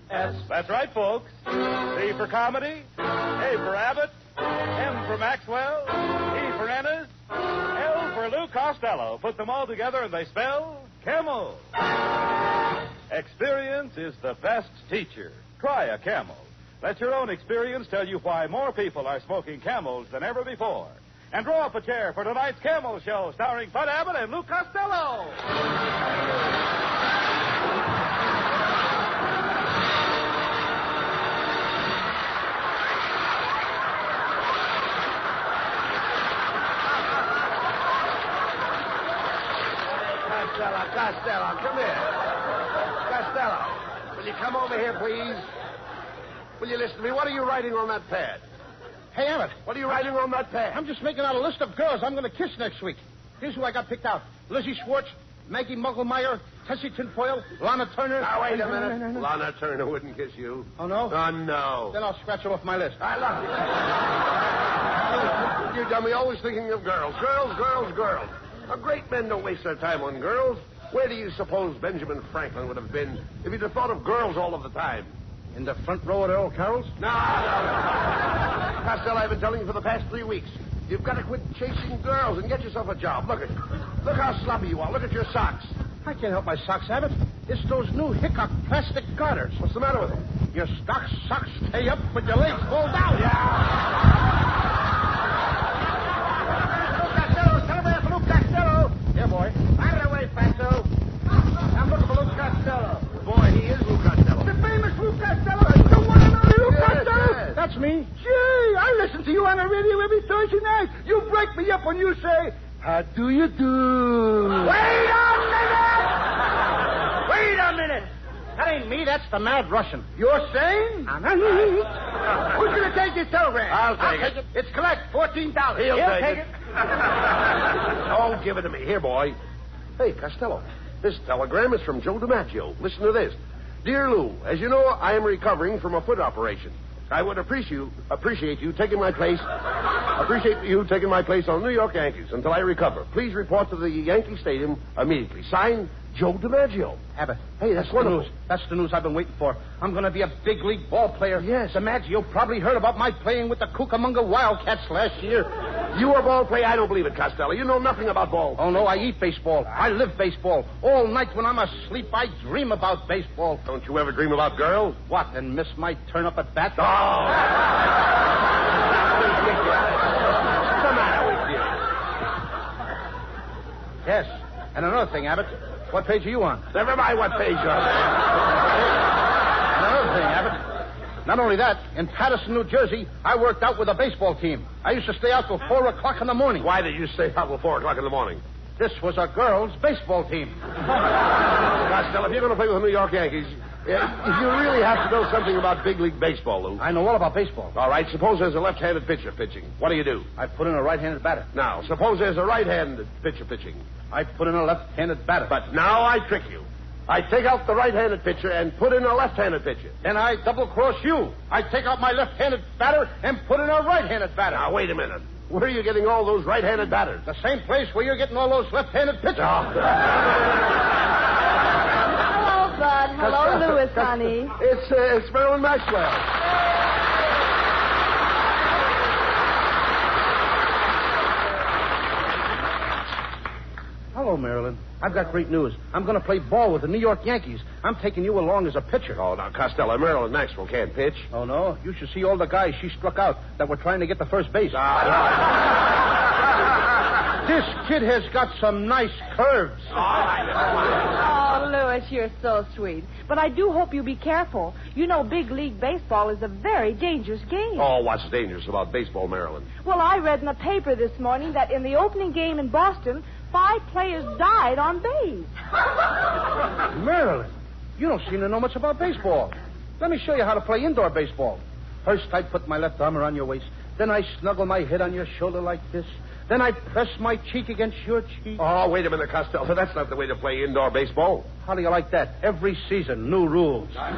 S. That's right, folks. C for comedy, A for Abbott, M for Maxwell, E for Ennis, L for Lou Costello. Put them all together and they spell Camel. Experience is the best teacher. Try a Camel. Let your own experience tell you why more people are smoking Camels than ever before. And draw up a chair for tonight's Camel Show, starring Bud Abbott and Lou Costello. Costello, come here. Costello, will you come over here, please? Will you listen to me? What are you writing on that pad? Hey, Abbott. What are you writing on that pad? I'm just making out a list of girls I'm going to kiss next week. Here's who I got picked out. Lizzie Schwartz, Maggie Mugglemeyer, Tessie Tinfoil, Lana Turner. Now, wait a minute. No. Lana Turner wouldn't kiss you. Oh, no? Oh, no. Then I'll scratch her off my list. I love you. You dummy, always thinking of girls. Girls. Great men don't waste their time on girls. Where do you suppose Benjamin Franklin would have been if he'd have thought of girls all of the time? In the front row at Earl Carroll's? No. Costello, I've been telling you for the past 3 weeks. You've got to quit chasing girls and get yourself a job. Look how sloppy you are. Look at your socks. I can't help my socks, Abbott. It's those new Hickok plastic garters. What's the matter with them? Your socks stay up, but your legs fall down. Lou Costello. Yeah, boy. Out of the way, Fatso. I'm looking for Lou Costello. Boy, he is Lou Costello. The famous Lou Costello. The one and only Lou Costello. Yes. That's me. Gee, I listen to you on the radio every Thursday night. You break me up when you say, how do you do? Wait a minute. That ain't me. That's the Mad Russian. You're saying? Who's going to take this telegram? I'll take it. It's collect, $14. He'll take it. Oh, give it to me. Here, boy. Hey, Costello, this telegram is from Joe DiMaggio. Listen to this. Dear Lou, as you know, I am recovering from a foot operation. I would appreciate you taking my place. Appreciate you taking my place on the New York Yankees until I recover. Please report to the Yankee Stadium immediately. Signed, Joe DiMaggio. Abbott. Hey, that's wonderful. That's the news I've been waiting for. I'm going to be a big league ball player. Yes. DiMaggio probably heard about my playing with the Cucamonga Wildcats last year. You a ball player? I don't believe it, Costello. You know nothing about ball. Oh, no, I eat baseball. I live baseball. All night when I'm asleep, I dream about baseball. Don't you ever dream about girls? What, and miss my turn up at bat? Oh! What's the matter with you? Yes. And another thing, Abbott. What page are you on? Never mind what page you're on. And another thing, Abbott. Not only that, in Patterson, New Jersey, I worked out with a baseball team. I used to stay out till 4 o'clock in the morning. Why did you stay out till 4 o'clock in the morning? This was a girls' baseball team. Costello, if you're going to play with the New York Yankees, you really have to know something about big league baseball, Lou. I know all about baseball. All right, suppose there's a left-handed pitcher pitching. What do? I put in a right-handed batter. Now, suppose there's a right-handed pitcher pitching. I put in a left-handed batter. But now I trick you. I take out the right-handed pitcher and put in a left-handed pitcher. Then I double-cross you. I take out my left-handed batter and put in a right-handed batter. Now, wait a minute. Where are you getting all those right-handed batters? The same place where you're getting all those left-handed pitchers. Oh. Hello, Bud. Hello, Louis, honey. It's Marilyn Maxwell. Hello, Marilyn. I've got great news. I'm going to play ball with the New York Yankees. I'm taking you along as a pitcher. Oh, now, Costello, Marilyn Maxwell can't pitch. Oh, no? You should see all the guys she struck out that were trying to get to first base. This kid has got some nice curves. Oh, Louis, you're so sweet. But I do hope you be careful. You know big league baseball is a very dangerous game. Oh, what's dangerous about baseball, Marilyn? Well, I read in the paper this morning that in the opening game in Boston, 5 players died on base. Marilyn, you don't seem to know much about baseball. Let me show you how to play indoor baseball. First, I put my left arm around your waist. Then I snuggle my head on your shoulder like this. Then I press my cheek against your cheek. Oh, wait a minute, Costello. That's not the way to play indoor baseball. How do you like that? Every season, new rules. Well,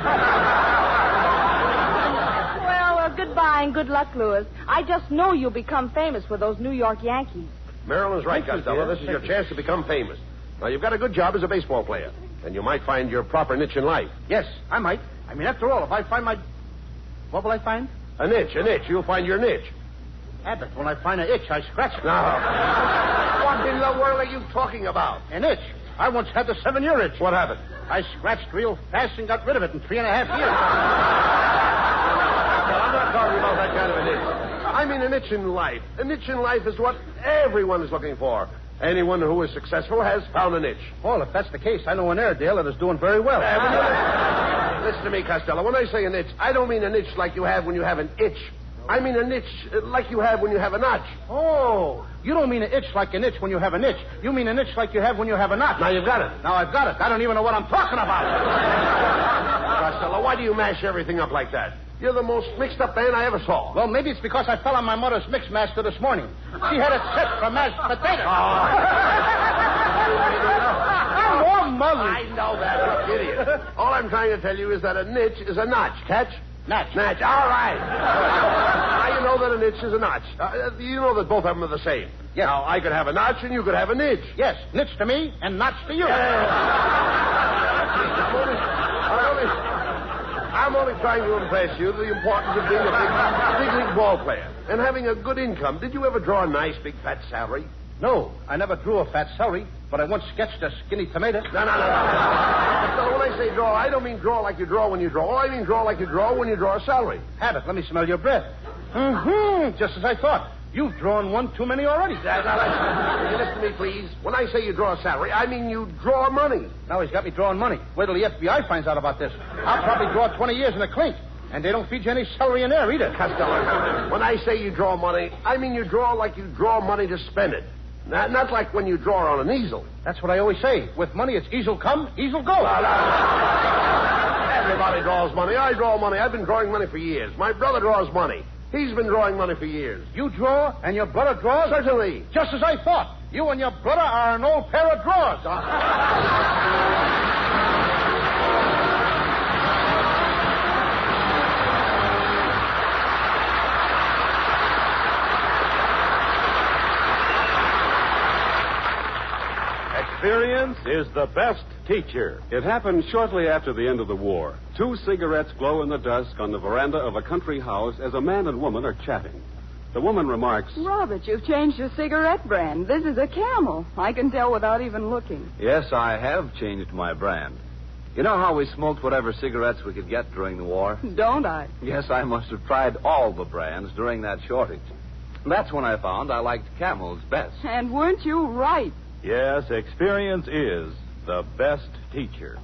goodbye and good luck, Louis. I just know you'll become famous with those New York Yankees. Marilyn's right, Thank you, Costello. dear. This is your chance to become famous. Now, you've got a good job as a baseball player. And you might find your proper niche in life. Yes, I might. I mean, after all, if I find my... What will I find? A niche. You'll find your niche. Abbott, when I find an itch, I scratch it. Now, what in the world are you talking about? An itch? I once had the 7-year itch. What happened? I scratched real fast and got rid of it in 3.5 years. I'm not talking about that kind of an itch. I mean an itch in life. A niche in life is what everyone is looking for. Anyone who is successful has found a niche. Well, if that's the case, I know an Airedale that is doing very well. Listen to me, Costello. When I say a niche, I don't mean a niche like you have when you have an itch. I mean a niche like you have when you have a notch. Oh, you don't mean an itch like an itch when you have an itch. You mean an itch like you have when you have a notch. Now you've got it. Now I've got it. I don't even know what I'm talking about. Costello, why do you mash everything up like that? You're the most mixed-up man I ever saw. Well, maybe it's because I fell on my mother's mix master this morning. She had it set for mashed potatoes. I'm all mother. I know that, you idiot. All I'm trying to tell you is that a niche is a notch. Catch? Notch. All right. Now you know that a niche is a notch. You know that both of them are the same. Yes. Now, I could have a notch and you could have a niche. Yes, niche to me and notch to you. I'm only trying to impress you the importance of being a big league ball player and having a good income. Did you ever draw a nice, big, fat salary? No, I never drew a fat celery, but I once sketched a skinny tomato. No. So when I say draw, I don't mean draw like you draw when you draw. I mean draw like you draw when you draw a salary. Abbott, let me smell your breath. Just as I thought. You've drawn one too many already. Now, listen to me, please. When I say you draw a salary, I mean you draw money. Now he's got me drawing money. Wait till the FBI finds out about this. I'll probably draw 20 years in a clink. And they don't feed you any celery in there either. Costello, when I say you draw money, I mean you draw like you draw money to spend it. Not like when you draw on an easel. That's what I always say. With money, it's easel come, easel go. Everybody draws money. I draw money. I've been drawing money for years. My brother draws money. He's been drawing money for years. You draw and your brother draws? Certainly. Just as I thought. You and your brother are an old pair of drawers. Experience is the best teacher. It happened shortly after the end of the war. 2 cigarettes glow in the dusk on the veranda of a country house as a man and woman are chatting. The woman remarks, Robert, you've changed your cigarette brand. This is a Camel. I can tell without even looking. Yes, I have changed my brand. You know how we smoked whatever cigarettes we could get during the war? Don't I? Yes, I must have tried all the brands during that shortage. That's when I found I liked Camel's best. And weren't you right? Yes, experience is the best teacher.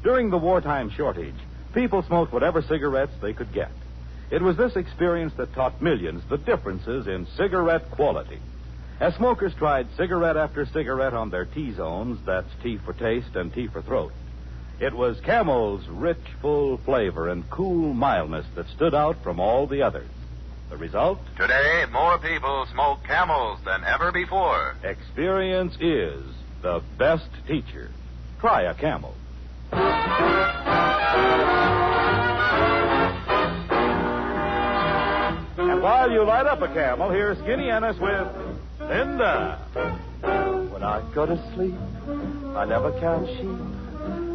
During the wartime shortage, people smoked whatever cigarettes they could get. It was this experience that taught millions the differences in cigarette quality. As smokers tried cigarette after cigarette on their T-zones, that's T for taste and T for throat, it was Camel's rich, full flavor and cool mildness that stood out from all the others. The result? Today, more people smoke Camels than ever before. Experience is the best teacher. Try a Camel. And while you light up a Camel, here's Skinny Ennis with Linda. When I go to sleep, I never count sheep.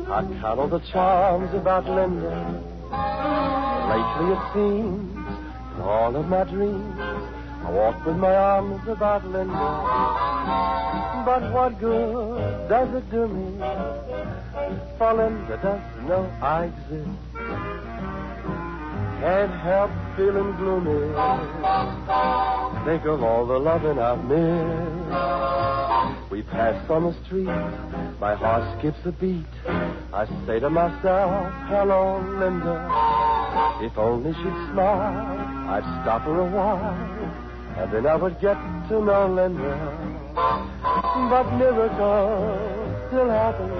I count all the charms about Linda. Lately it seems in all of my dreams, I walk with my arms about Linda. But what good does it do me? For Linda doesn't know I exist. Can't help feeling gloomy. Think of all the loving I've missed. We pass on the street, my heart skips a beat. I say to myself, hello, Linda. If only she'd smile, I'd stop her a while, and then I would get to know Linda. But miracles still happen,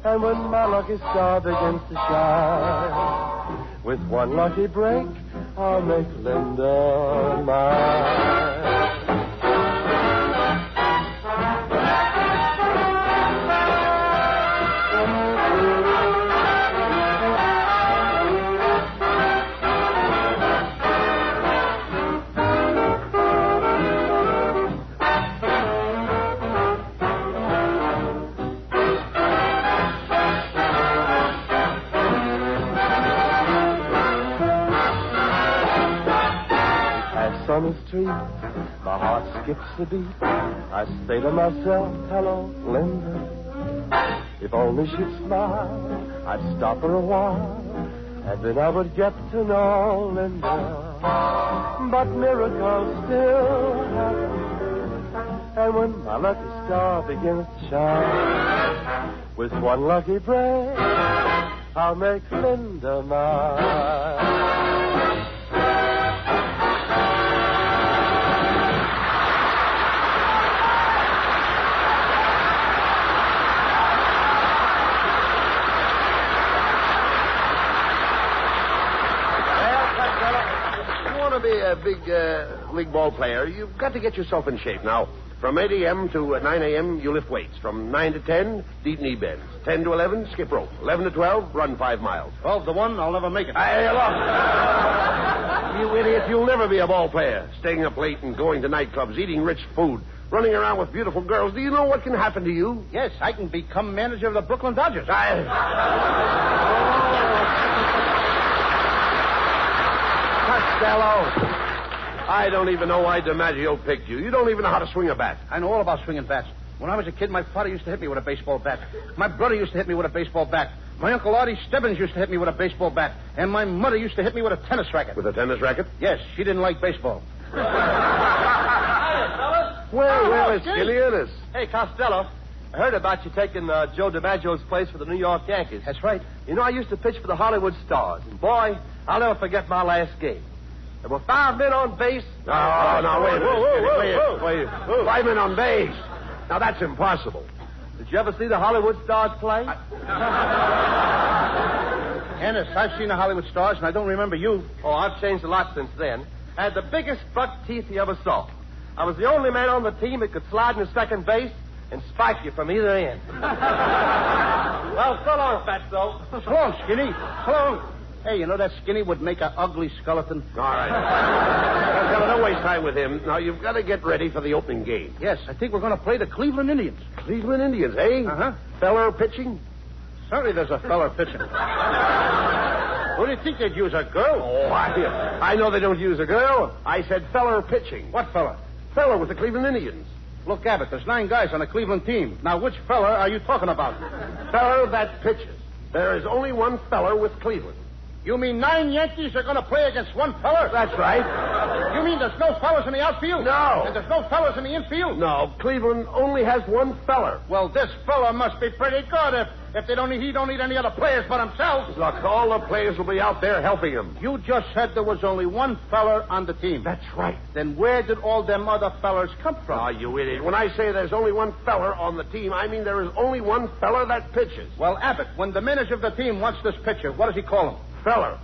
and when my lucky star begins to shine, with one lucky break, I'll make Linda mine. on the street, my heart skips a beat. I say to myself, hello, Linda. If only she'd smile, I'd stop her a while, and then I would get to know Linda. But miracles still happen, and when my lucky star begins to shine, with one lucky break, I'll make Linda mine. To be a big league ball player, you've got to get yourself in shape. Now, from 8 a.m. to 9 a.m., you lift weights. From 9 to 10, deep knee bends. 10 to 11, skip rope. 11 to 12, run 5 miles. 12 to 1, I'll never make it. Hey, look. You idiot, you'll never be a ball player. Staying up late and going to nightclubs, eating rich food, running around with beautiful girls. Do you know what can happen to you? Yes, I can become manager of the Brooklyn Dodgers. Costello, I don't even know why DiMaggio picked you. You don't even know how to swing a bat. I know all about swinging bats. When I was a kid, my father used to hit me with a baseball bat. My brother used to hit me with a baseball bat. My Uncle Artie Stebbins used to hit me with a baseball bat. And my mother used to hit me with a tennis racket. With a tennis racket? Yes, she didn't like baseball. Well, it's Gileadus. Hey, Costello, I heard about you taking Joe DiMaggio's place for the New York Yankees. That's right. You know, I used to pitch for the Hollywood Stars. And, boy, I'll never forget my last game. There were 5 men on base. No, wait a minute. Wait. 5 men on base. Now, that's impossible. Did you ever see the Hollywood Stars play? Ennis, I've seen the Hollywood Stars, and I don't remember you. Oh, I've changed a lot since then. I had the biggest buck teeth you ever saw. I was the only man on the team that could slide into second base and spike you from either end. Well, so long, Fatso. So long, Skinny. So long. Hey, you know that Skinny would make an ugly skeleton? All right. Don't waste time with him. Now, you've got to get ready for the opening game. Yes, I think we're going to play the Cleveland Indians. Cleveland Indians, eh? Uh-huh. Feller pitching? Certainly there's a feller pitching. Who do you think they'd use, a girl? Oh, I know they don't use a girl. I said feller pitching. What feller? Feller with the Cleveland Indians. Look, Abbott, there's 9 guys on the Cleveland team. Now, which feller are you talking about? Feller that pitches. There is only one feller with Cleveland. You mean 9 Yankees are going to play against one feller? That's right. You mean there's no fellas in the outfield? No. And there's no fellas in the infield? No, Cleveland only has one feller. Well, this fella must be pretty good if he don't need any other players but himself. Look, all the players will be out there helping him. You just said there was only one feller on the team. That's right. Then where did all them other fellers come from? Oh, you idiot. When I say there's only one feller on the team, I mean there is only one feller that pitches. Well, Abbott, when the manager of the team wants this pitcher, what does he call him? Feller.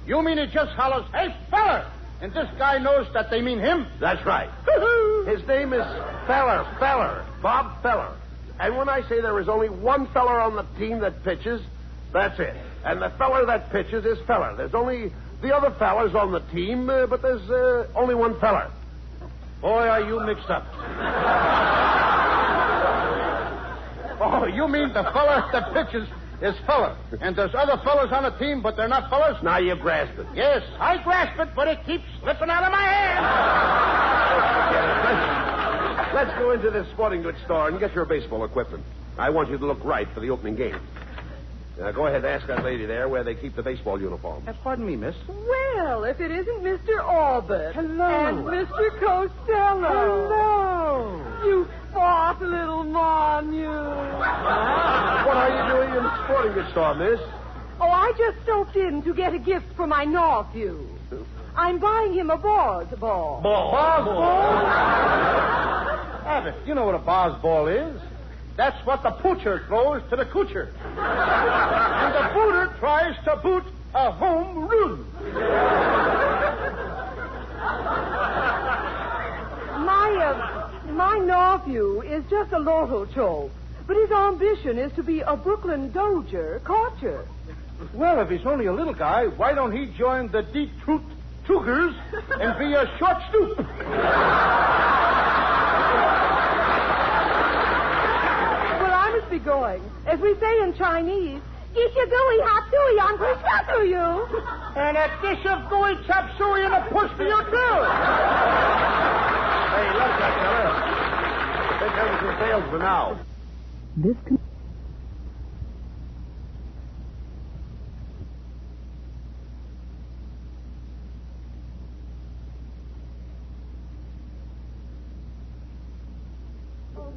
You mean he just hollers, "Hey, feller!" And this guy knows that they mean him? That's right. His name is Feller, Bob Feller. And when I say there is only one feller on the team that pitches, that's it. And the feller that pitches is Feller. There's only the other fellers on the team, but there's only one feller. Boy, are you mixed up. Oh, you mean the feller that pitches is feller. And there's other fellas on the team, but they're not fellas? Now you grasp it. Yes, I grasp it, but it keeps slipping out of my hand. Let's go into this sporting goods store and get your baseball equipment. I want you to look right for the opening game. Now, go ahead and ask that lady there where they keep the baseball uniforms. Pardon me, miss. Well, if it isn't Mr. Abbott. Hello. And Mr. Costello. Hello. You soft little mon, you. What are you doing in the sporting goods store, miss? Oh, I just stopped in to get a gift for my nephew. I'm buying him a ball. Ball? Abbott, you know what a bar's ball is. That's what the poocher throws to the coocher. And the booter tries to boot a home run. My nephew is just a lotto choke, but his ambition is to be a Brooklyn Dodger catcher. Well, if he's only a little guy, why don't he join the Detroit Tougers and be a short stoop? Well, I must be going. As we say in Chinese, "Get your gooey hot dooey on to you. And a dish of gooey chop suey and a push for you, too. Hey, look, Costello. Here comes the sales for now. This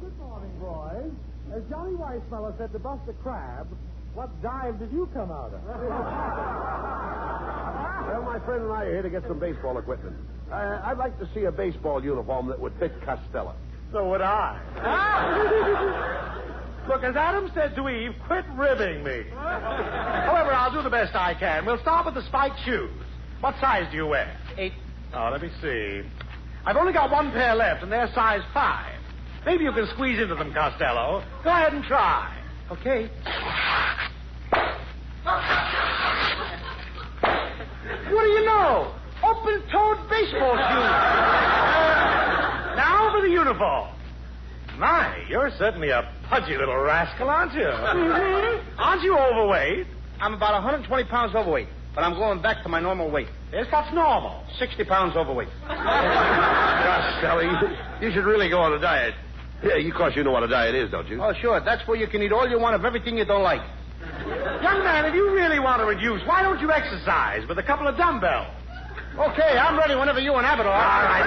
Good morning, boys. As Johnny Weissfeller said to Buster Crab, what dive did you come out of? Well, my friend and I are here to get some baseball equipment. I'd like to see a baseball uniform that would fit Costello. So would I. Look, as Adam said to Eve, quit ribbing me. However, I'll do the best I can. We'll start with the spiked shoes. What size do you wear? 8. Oh, let me see. I've only got one pair left, and they're size 5. Maybe you can squeeze into them, Costello. Go ahead and try. Okay. What do you know? Open-toed baseball shoes. Now for the uniform. My, you're certainly a pudgy little rascal, aren't you? Mm-hmm. Aren't you overweight? I'm about 120 pounds overweight, but I'm going back to my normal weight. Yes, what's normal? 60 pounds overweight. Costello, you should really go on a diet. Yeah, of course you know what a diet is, don't you? Oh, sure. That's where you can eat all you want of everything you don't like. Young man, if you really want to reduce, why don't you exercise with a couple of dumbbells? Okay, I'm ready whenever you and Abbott are. All right.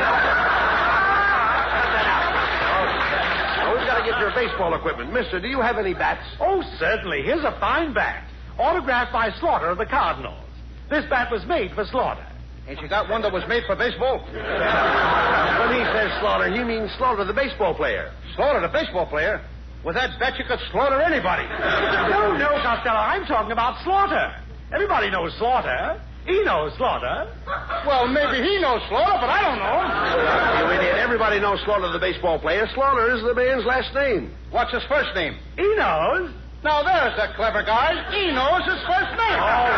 Oh, we've got to get your baseball equipment. Mister, do you have any bats? Oh, certainly. Here's a fine bat. Autographed by Slaughter of the Cardinals. This bat was made for Slaughter. Ain't you got one that was made for baseball? When he says Slaughter, he means Slaughter, the baseball player. Slaughter, the baseball player? With that bat, you could slaughter anybody. No, Costello. I'm talking about Slaughter. Everybody knows Slaughter. He knows Slaughter. Well, maybe he knows Slaughter, but I don't know. You idiot. Everybody knows Slaughter, the baseball player. Slaughter is the man's last name. What's his first name? He knows. Now, there's a clever guy. He knows his first name. Oh,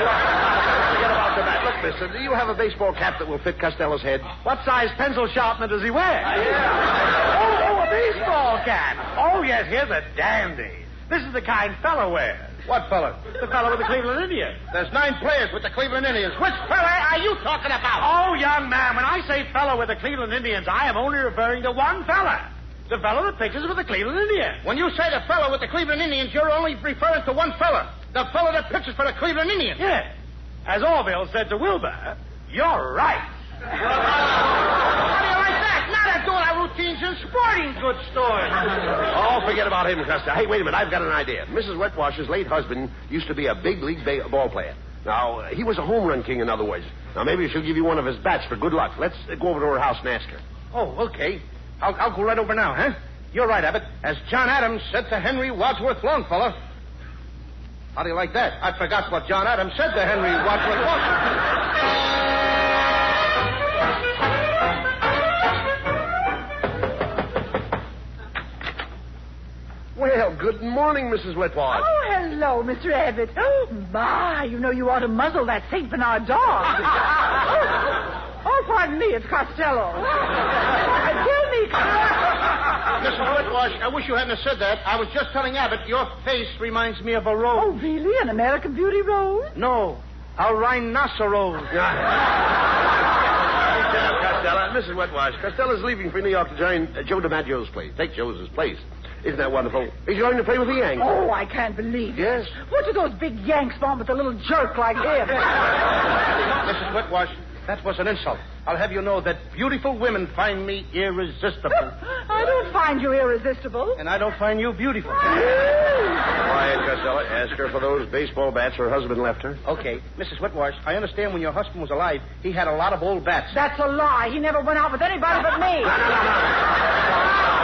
forget about the bat. Look, mister, do you have a baseball cap that will fit Costello's head? What size pencil sharpener does he wear? Yeah. A baseball cap. Oh, yes, here's a dandy. This is the kind fella wears. What fella? The fella with the Cleveland Indians. There's 9 players with the Cleveland Indians. Which fella are you talking about? Oh, young man, when I say fella with the Cleveland Indians, I am only referring to one fella. The fellow that pitches with the Cleveland Indians. When you say the fellow with the Cleveland Indians, you're only referring to one fella. The fellow that pitches for the Cleveland Indians. Yes. As Orville said to Wilbur, you're right. How do you like that? Now they're doing our routines in sporting goods stores. Oh, forget about him, Costello. Hey, wait a minute. I've got an idea. Mrs. Wetwash's late husband used to be a big league ball player. Now, he was a home run king, in other words. Now, maybe she'll give you one of his bats for good luck. Let's go over to her house and ask her. Oh, okay. I'll go right over now, huh? You're right, Abbott. As John Adams said to Henry Wadsworth Longfellow. How do you like that? I forgot what John Adams said to Henry Wadsworth Longfellow. Well, good morning, Mrs. Wetwash. Oh, hello, Mr. Abbott. Oh, my, you know you ought to muzzle that St. Bernard dog. Oh, pardon me, it's Costello. Tell me, Mrs. Whitwash, I wish you hadn't have said that. I was just telling Abbott your face reminds me of a rose. Oh, really? An American Beauty rose? No, a rhinoceros. Costello. Mrs. Wetwash, Costello's leaving for New York to join Joe DiMaggio's place. Take Joe's place. Isn't that wonderful? He's going to play with the Yanks. Oh, I can't believe it. Yes? What do those big Yanks want with a little jerk like him? Mrs. Whitwash, that was an insult. I'll have you know that beautiful women find me irresistible. I don't find you irresistible. And I don't find you beautiful. Quiet, Costello. Ask her for those baseball bats her husband left her. Okay. Mrs. Whitwash, I understand when your husband was alive, he had a lot of old bats. That's a lie. He never went out with anybody but me.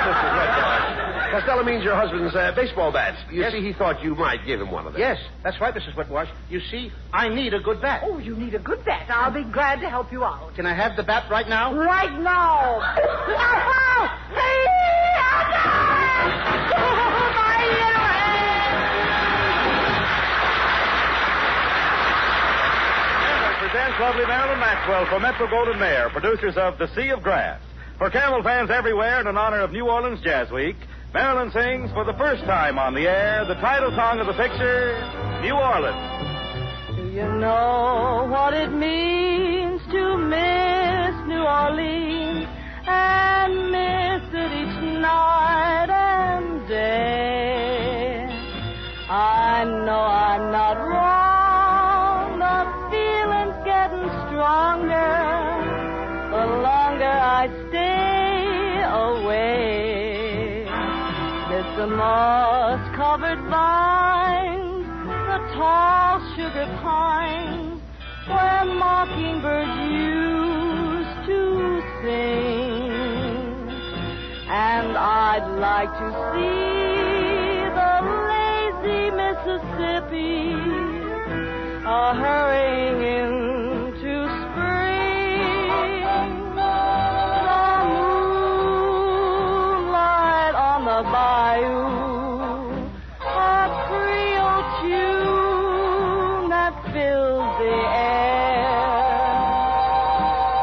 Mrs. Whitwash. Costello means your husband's baseball bats. You see, he thought you might give him one of them. Yes, that's right, Mrs. Whitwash. You see, I need a good bat. Oh, you need a good bat. I'll be glad to help you out. Can I have the bat right now? Right now. Presents lovely Marilyn Maxwell for Metro-Goldwyn-Mayer, producers of The Sea of Grass. For Camel fans everywhere and in honor of New Orleans Jazz Week, Marilyn sings for the first time on the air the title song of the picture, New Orleans. Do you know what it means to miss New Orleans and miss it each night and day. I know I'm not wrong. The feeling's getting stronger the longer I stay away. It's the moss-covered vines, the tall sugar pines, where mockingbirds used to sing. And I'd like to see the lazy Mississippi hurrying into spring. The moonlight on the bayou, a Creole tune that fills the air.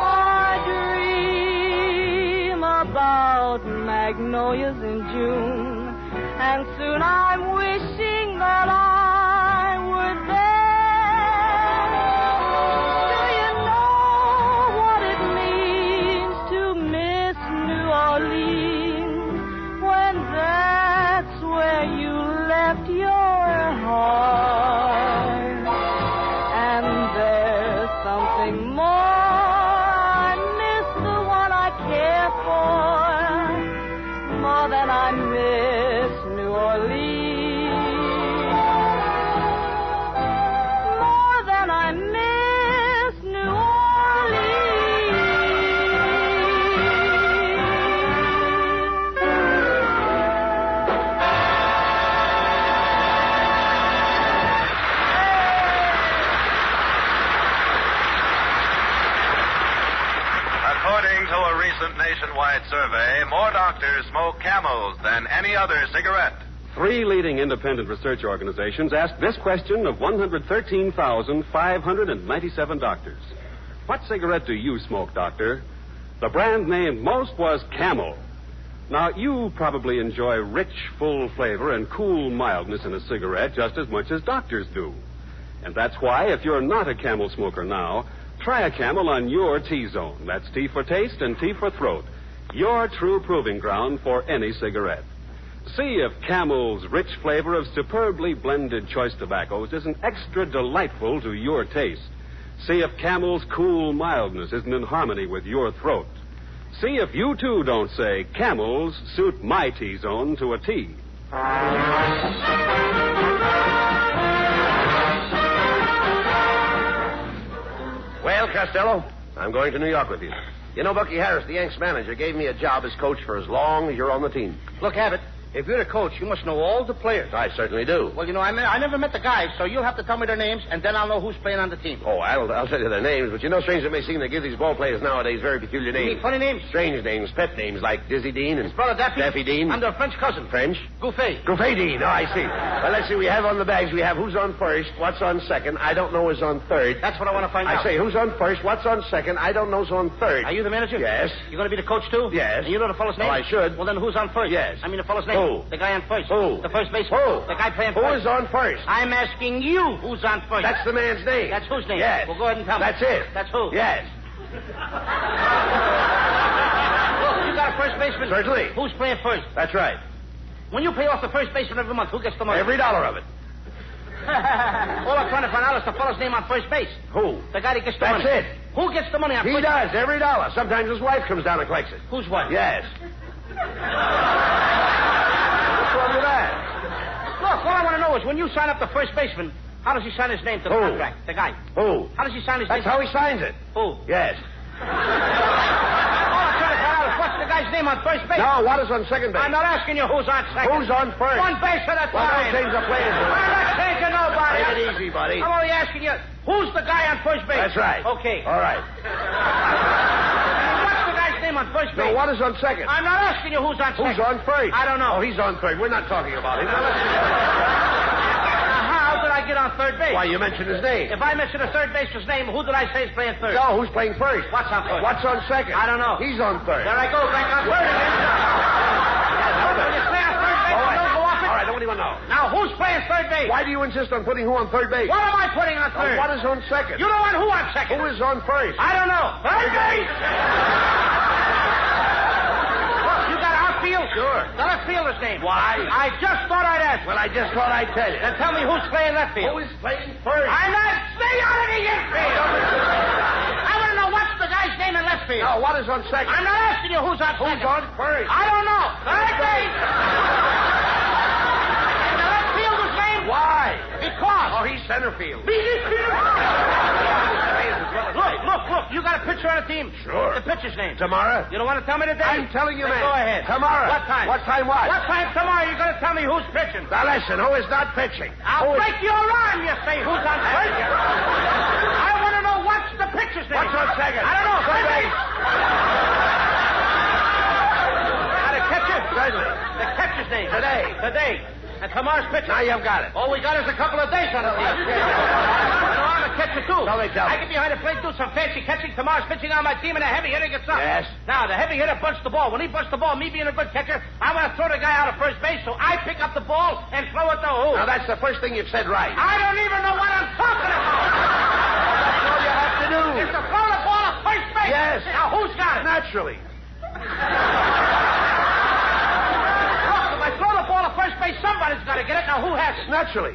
I dream about magnolias in June, and soon I'm wishing that I were there. Do you know what it means to miss New Orleans when that's where you left your heart? And there's something more. I miss the one I care for more than I miss New Orleans. More than I miss New According to a recent nationwide survey, more doctors smoke Camels than any other cigarette. 3 leading independent research organizations asked this question of 113,597 doctors. What cigarette do you smoke, doctor? The brand named most was Camel. Now, you probably enjoy rich, full flavor and cool mildness in a cigarette just as much as doctors do. And that's why, if you're not a Camel smoker now, try a Camel on your T-zone. That's T for taste and T for throat. Your true proving ground for any cigarette. See if Camel's rich flavor of superbly blended choice tobaccos isn't extra delightful to your taste. See if Camel's cool mildness isn't in harmony with your throat. See if you, too, don't say, Camels suit my T-zone to a T. Well, Costello, I'm going to New York with you. You know, Bucky Harris, the Yanks manager, gave me a job as coach for as long as you're on the team. Look, Abbott, if you're the coach, you must know all the players. I certainly do. Well, you know, I never met the guys, so you'll have to tell me their names, and then I'll know who's playing on the team. Oh, I'll tell you their names, but you know, strange it may seem, they give these ball players nowadays very peculiar names. You mean funny names? Strange names, pet names, like Dizzy Dean and... His brother Daffy? Daffy Dean. And their French cousin. French? Gouffet. Gouffet Dean, oh, I see. Well, let's see, we have on the bags, we have who's on first, what's on second, I don't know who's on third. That's what I want to find out. I say, who's on first, what's on second, I don't know who's on third. Are you the manager? Yes. You going to be the coach, too? Yes. And you know the fellow's name? Oh, I should. Well, then who's on first? Yes. I mean the fellow's name. Who? The guy on first. Who? The first baseman. Who? The guy playing Who first. is on first? I'm asking you who's on first. That's the man's name. That's whose name? Yes. Well, go ahead and tell me. That's it. That's who? Yes. Look, you got a first baseman. Certainly. Who's playing first? That's right. When you pay off the first baseman every month, who gets the money? Every dollar of it. All I'm trying to find out is the fellow's name on first base. Who? The guy that gets the That's money. it. Who gets the money on He first does, base? every dollar. Sometimes his wife comes down and collects it. Whose wife? Yes. What's wrong with that? Look, all I want to know is when you sign up the first baseman, how does he sign his name to the Who? contract? The guy. Who? How does he sign his That's name? how he signs it. Who? Yes. All I'm trying to find out is what's the guy's name on first base? Now, what is on second base? I'm not asking you who's on second. Who's on first? One base at a time. Well, don't change the players. I'm not changing nobody. Take it easy, buddy. I'm only asking you, who's the guy on first base? That's right. Okay. All right. What's the guy's name on first base? Now, what is on second? I'm not asking you who's on second. Who's on first? I don't know. Oh, he's on third. We're not talking about him. Now, How did I get on third base? why, you mentioned his name. If I mention a third baseman's name, who did I say is playing third? No, who's playing first? What's on first? What's on second? I don't know. He's on third. There I go, back on third again. When you play on third base, All right. don't go off it. All right, when anyone know. Now, who's playing third base? Why do you insist on putting who on third base? What am I putting on third? What is on second? You don't want who on second? Who is on first? I don't know. Third base! Look, you got outfield? Sure. The left fielder's name. Why? I just thought I'd ask. Well, I just thought I'd tell you. Then tell me who's playing left field. Who is playing first? I'm not stay out of the infield. I want to know what's the guy's name in left field. Now, what is on second? I'm not asking you who's on Who's second. on first? I don't know. Third base. And the left fielder's name? Why? Because. Oh, he's center field. Look. You got a pitcher on the team? Sure. The pitcher's name? Tomorrow. You don't want to tell me today? I'm telling you, Then man. Go ahead. Tomorrow. What time? What time what? What time tomorrow? You're going to tell me who's pitching. Now, listen, who is not pitching? I'll break your arm, you say. Who's on first? I want to know what's the pitcher's name. What's on second? I don't know. Third base. Now, the catcher? Certainly. The catcher's name. Today. And tomorrow's pitcher. Now you've got it. All we got is a couple of days on the team. I'm a catcher, too. So they tell me. I get behind the plate, do some fancy catching. Tomorrow's pitching on my team, and the heavy hitter gets up. Yes. Now, the heavy hitter bunts the ball. When he bunts the ball, me being a good catcher, I want to throw the guy out of first base, so I pick up the ball and throw it to who? Now, that's the first thing you've said right. I don't even know what I'm talking about. That's all you have to do. It's to throw the ball at first base. Yes. Now, who's got it? Naturally. Look, if I throw the ball at first base, somebody's got to get it. Now, who has it? Naturally.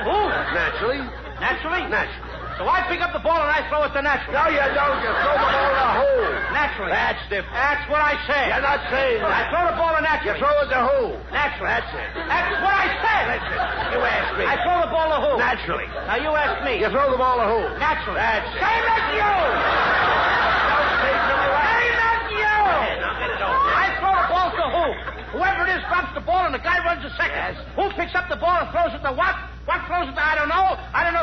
Who? Naturally. Naturally? Naturally. So I pick up the ball and I throw it to Naturally. No, you don't. You throw the ball in the hole. Naturally. That's different. That's what I said. You're not saying I that. throw the ball to You Naturally. throw it to who? Naturally. That's it. That's what I said. Listen, you ask me. I throw the ball to who? Naturally. Now you ask me. You throw the ball to who? Naturally. That's it. Same as you. Same as you. I throw the ball to who? Whoever it is drops the ball and the guy runs to second. Yes. Who picks up the ball and throws it to what? What throws it to? I don't know.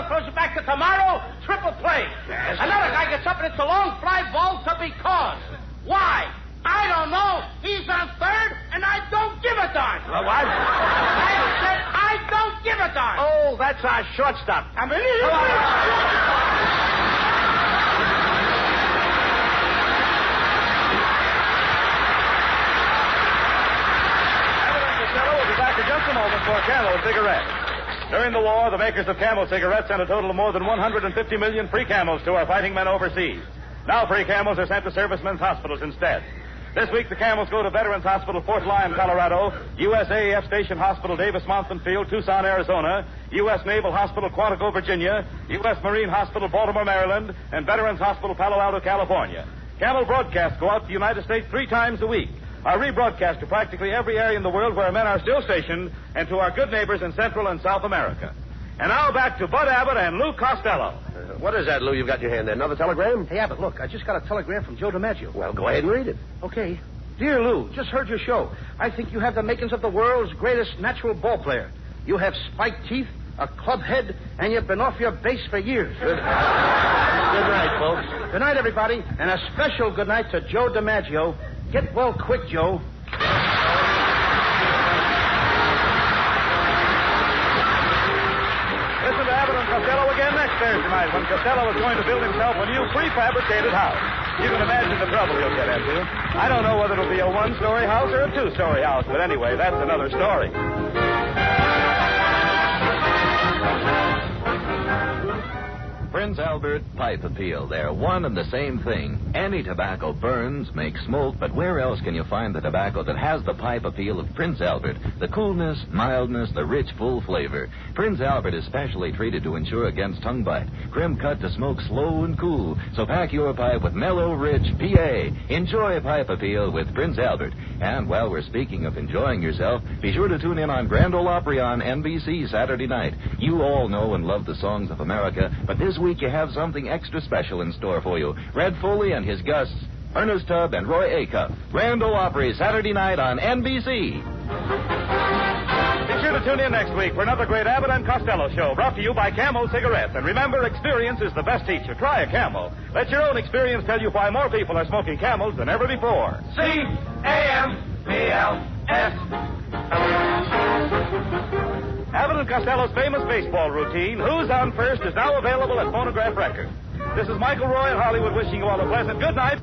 Throws it back to tomorrow. Triple play. Yes. Another guy gets up and it's a long fly ball to because. Why? I don't know. He's on third and I don't give a darn. Well, what? I said I don't give a darn. Oh, that's our shortstop. I mean, Abbott and Costello will be back in just a moment for Camel cigarettes. During the war, the makers of Camel cigarettes sent a total of more than 150 million free Camels to our fighting men overseas. Now free Camels are sent to servicemen's hospitals instead. This week, the Camels go to Veterans Hospital, Fort Lyon, Colorado, USAF Station Hospital, Davis-Monthan Field, Tucson, Arizona, U.S. Naval Hospital, Quantico, Virginia, U.S. Marine Hospital, Baltimore, Maryland, and Veterans Hospital, Palo Alto, California. Camel broadcasts go out to the United States 3 times a week. Are rebroadcast to practically every area in the world where men are still stationed and to our good neighbors in Central and South America. And now back to Bud Abbott and Lou Costello. What is that, Lou, you've got in your hand there? Another telegram? Hey, Abbott, look, I just got a telegram from Joe DiMaggio. Well, go ahead and read it. Okay. Dear Lou, just heard your show. I think you have the makings of the world's greatest natural ball player. You have spiked teeth, a club head, and you've been off your base for years. Good night, folks. Good night, everybody, and a special good night to Joe DiMaggio. Get well quick, Joe. Listen to Abbott and Costello again next Thursday night when Costello is going to build himself a new prefabricated house. You can imagine the trouble he'll get into. I don't know whether it'll be a 1-story house or a 2-story house, but anyway, that's another story. Prince Albert Pipe Appeal. They're one and the same thing. Any tobacco burns, makes smoke, but where else can you find the tobacco that has the pipe appeal of Prince Albert? The coolness, mildness, the rich, full flavor. Prince Albert is specially treated to ensure against tongue bite. Crim cut to smoke slow and cool. So pack your pipe with mellow, rich PA. Enjoy Pipe Appeal with Prince Albert. And while we're speaking of enjoying yourself, be sure to tune in on Grand Ole Opry on NBC Saturday night. You all know and love the songs of America, but this week you have something extra special in store for you. Red Foley and his guests, Ernest Tubb and Roy Acuff. Grand Ole Opry Saturday night on NBC. Be sure to tune in next week for another great Abbott and Costello show brought to you by Camel Cigarettes. And remember, experience is the best teacher. Try a Camel. Let your own experience tell you why more people are smoking Camels than ever before. C-A-M-B-L-S. Abbott and Costello's famous baseball routine, Who's on First, is now available at Phonograph Records. This is Michael Roy in Hollywood wishing you all a pleasant good night.